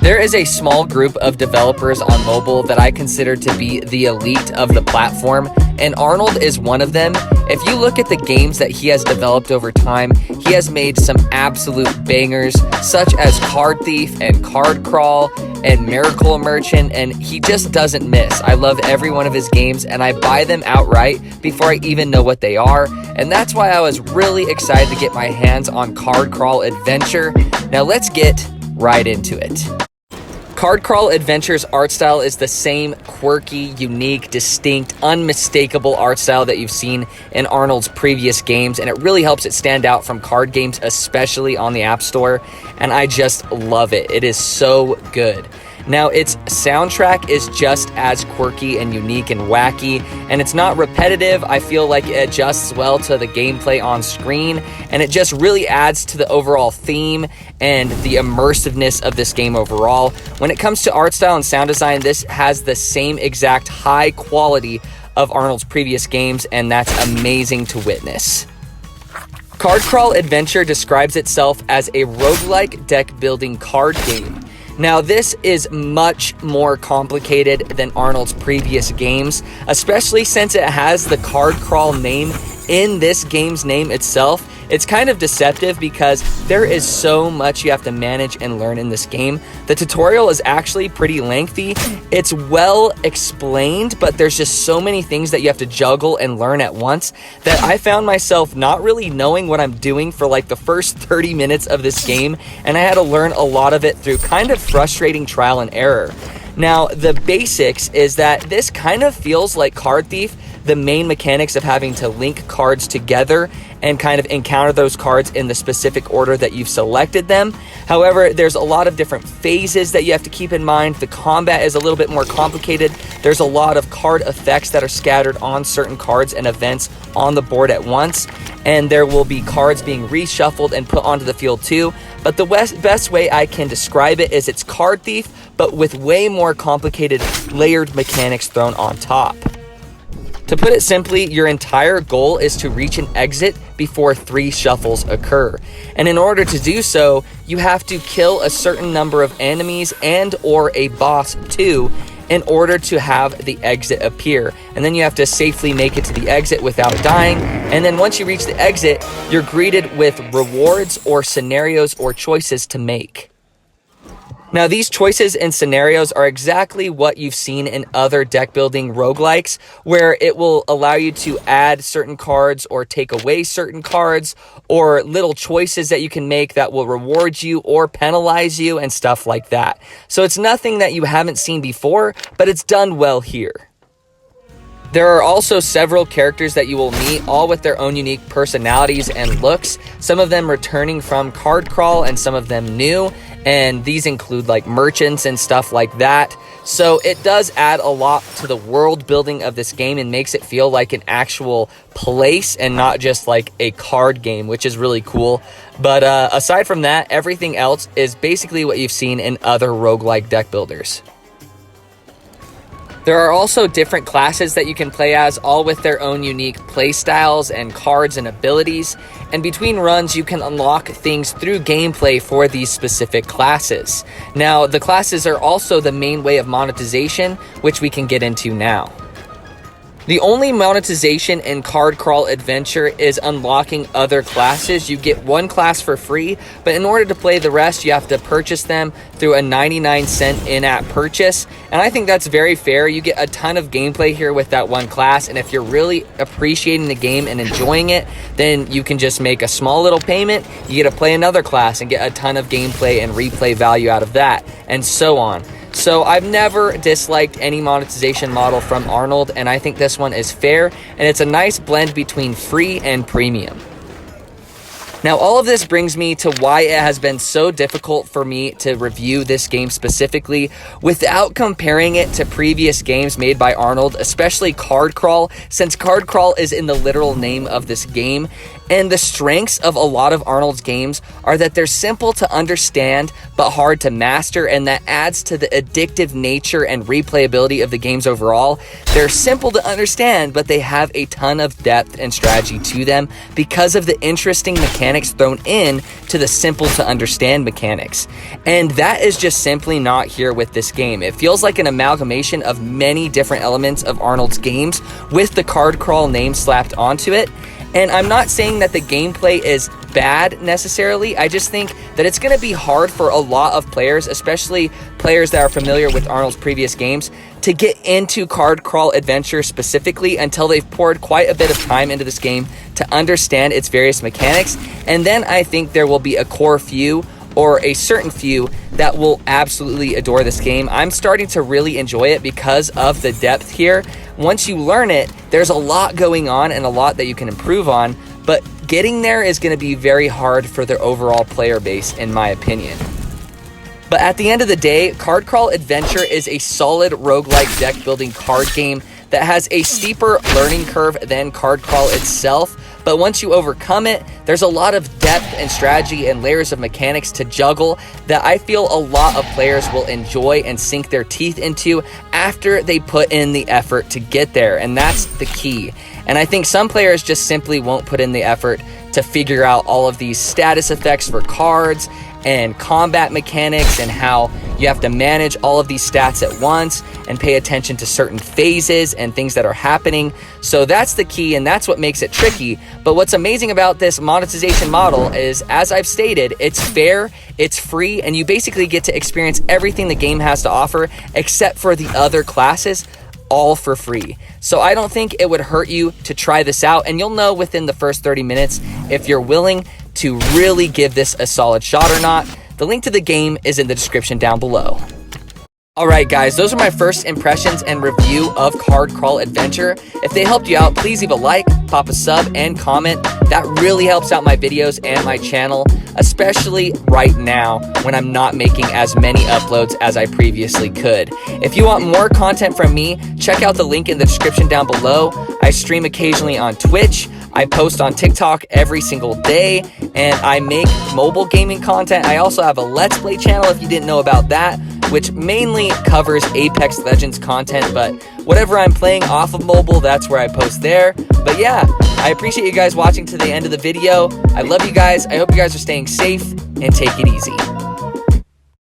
There is a small group of developers on mobile that I consider to be the elite of the platform, and Arnold is one of them. If you look at the games that he has developed over time, he has made some absolute bangers, such as Card Thief and Card Crawl and Miracle Merchant, and he just doesn't miss. I love every one of his games, and I buy them outright before I even know what they are, and that's why I was really excited to get my hands on Card Crawl Adventure. Now let's get right into it. Card Crawl Adventure's art style is the same quirky, unique, distinct, unmistakable art style that you've seen in Arnold's previous games, and it really helps it stand out from card games, especially on the App Store, and I just love it. It is so good. Now, its soundtrack is just as quirky and unique and wacky, and it's not repetitive. I feel like it adjusts well to the gameplay on screen, and it just really adds to the overall theme and the immersiveness of this game overall. When it comes to art style and sound design, this has the same exact high quality of Arnold's previous games, and that's amazing to witness. Card Crawl Adventure describes itself as a roguelike deck-building card game. Now, this is much more complicated than Arnold's previous games, especially since it has the Card Crawl name in this game's name itself. It's kind of deceptive because there is so much you have to manage and learn in this game. The tutorial is actually pretty lengthy. It's well explained, but there's just so many things that you have to juggle and learn at once that I found myself not really knowing what I'm doing for like the first 30 minutes of this game, and I had to learn a lot of it through kind of frustrating trial and error. Now, the basics is that this kind of feels like Card Thief, the main mechanics of having to link cards together and kind of encounter those cards in the specific order that you've selected them. However, there's a lot of different phases that you have to keep in mind. The combat is a little bit more complicated. There's a lot of card effects that are scattered on certain cards and events on the board at once, and there will be cards being reshuffled and put onto the field too. But the best way I can describe it is it's Card Thief, but with way more complicated layered mechanics thrown on top. To put it simply, your entire goal is to reach an exit before 3 shuffles occur. And in order to do so, you have to kill a certain number of enemies and or a boss too in order to have the exit appear. And then you have to safely make it to the exit without dying. And then once you reach the exit, you're greeted with rewards or scenarios or choices to make. Now, these choices and scenarios are exactly what you've seen in other deck building roguelikes, where it will allow you to add certain cards or take away certain cards, or little choices that you can make that will reward you or penalize you and stuff like that. So it's nothing that you haven't seen before, but it's done well here. There are also several characters that you will meet, all with their own unique personalities and looks, some of them returning from Card Crawl and some of them new, and these include like merchants and stuff like that. So it does add a lot to the world building of this game and makes it feel like an actual place and not just like a card game, which is really cool. But aside from that, everything else is basically what you've seen in other roguelike deck builders. There are also different classes that you can play as, all with their own unique play styles and cards and abilities. And between runs, you can unlock things through gameplay for these specific classes. Now, the classes are also the main way of monetization, which we can get into now. The only monetization in Card Crawl Adventure is unlocking other classes. You get one class for free, but in order to play the rest, you have to purchase them through a 99-cent in-app purchase. And I think that's very fair. You get a ton of gameplay here with that one class, and if you're really appreciating the game and enjoying it, then you can just make a small little payment. You get to play another class and get a ton of gameplay and replay value out of that, and so on. So I've never disliked any monetization model from Arnold, and I think this one is fair, and it's a nice blend between free and premium. Now, all of this brings me to why it has been so difficult for me to review this game specifically without comparing it to previous games made by Arnold, especially Card Crawl, since Card Crawl is in the literal name of this game. And the strengths of a lot of Arnold's games are that they're simple to understand but hard to master, and that adds to the addictive nature and replayability of the games overall. They're simple to understand, but they have a ton of depth and strategy to them because of the interesting mechanics thrown in to the simple to understand mechanics. And that is just simply not here with this game. It feels like an amalgamation of many different elements of Arnold's games with the card crawl name slapped onto it. And I'm not saying that the gameplay is bad necessarily. I just think that it's going to be hard for a lot of players, especially players that are familiar with Arnold's previous games, to get into card crawl adventure specifically until they've poured quite a bit of time into this game to understand its various mechanics. And then I think there will be a core few, or a certain few, that will absolutely adore this game. I'm starting to really enjoy it because of the depth here. Once you learn it, there's a lot going on and a lot that you can improve on, but getting there is going to be very hard for the overall player base, in my opinion. But at the end of the day, Card Crawl Adventure is a solid roguelike deck building card game that has a steeper learning curve than Card Crawl itself. But once you overcome it, there's a lot of depth and strategy and layers of mechanics to juggle that I feel a lot of players will enjoy and sink their teeth into after they put in the effort to get there. And that's the key. And I think some players just simply won't put in the effort to figure out all of these status effects for cards and combat mechanics and how you have to manage all of these stats at once and pay attention to certain phases and things that are happening. So that's the key, and that's what makes it tricky. But what's amazing about this monetization model is, as I've stated, it's fair, it's free, and you basically get to experience everything the game has to offer except for the other classes, all for free. So I don't think it would hurt you to try this out, and you'll know within the first 30 minutes if you're willing to really give this a solid shot or not. The link to the game is in the description down below. Alright guys, those are my first impressions and review of Card Crawl Adventure. If they helped you out, please leave a like, pop a sub, and comment. That really helps out my videos and my channel, especially right now when I'm not making as many uploads as I previously could. If you want more content from me, check out the link in the description down below. I stream occasionally on Twitch. I post on TikTok every single day, and I make mobile gaming content. I also have a Let's Play channel if you didn't know about that, which mainly covers Apex Legends content, but whatever I'm playing off of mobile, that's where I post there. But yeah, I appreciate you guys watching to the end of the video. I love you guys. I hope you guys are staying safe, and take it easy.